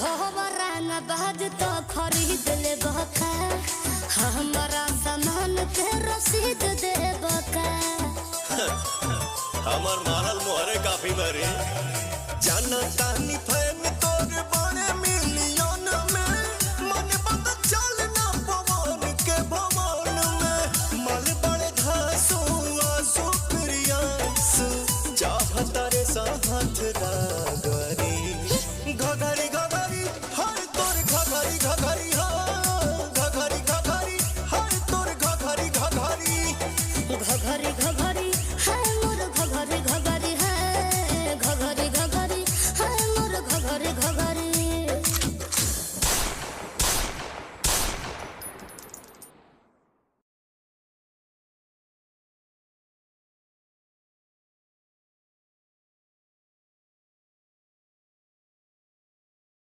हो वरन बाज तो खरीद ले बका हमारा सामान के रसीद दे बका हमार मारल मोहरे काफी मरी जाना तानी फैन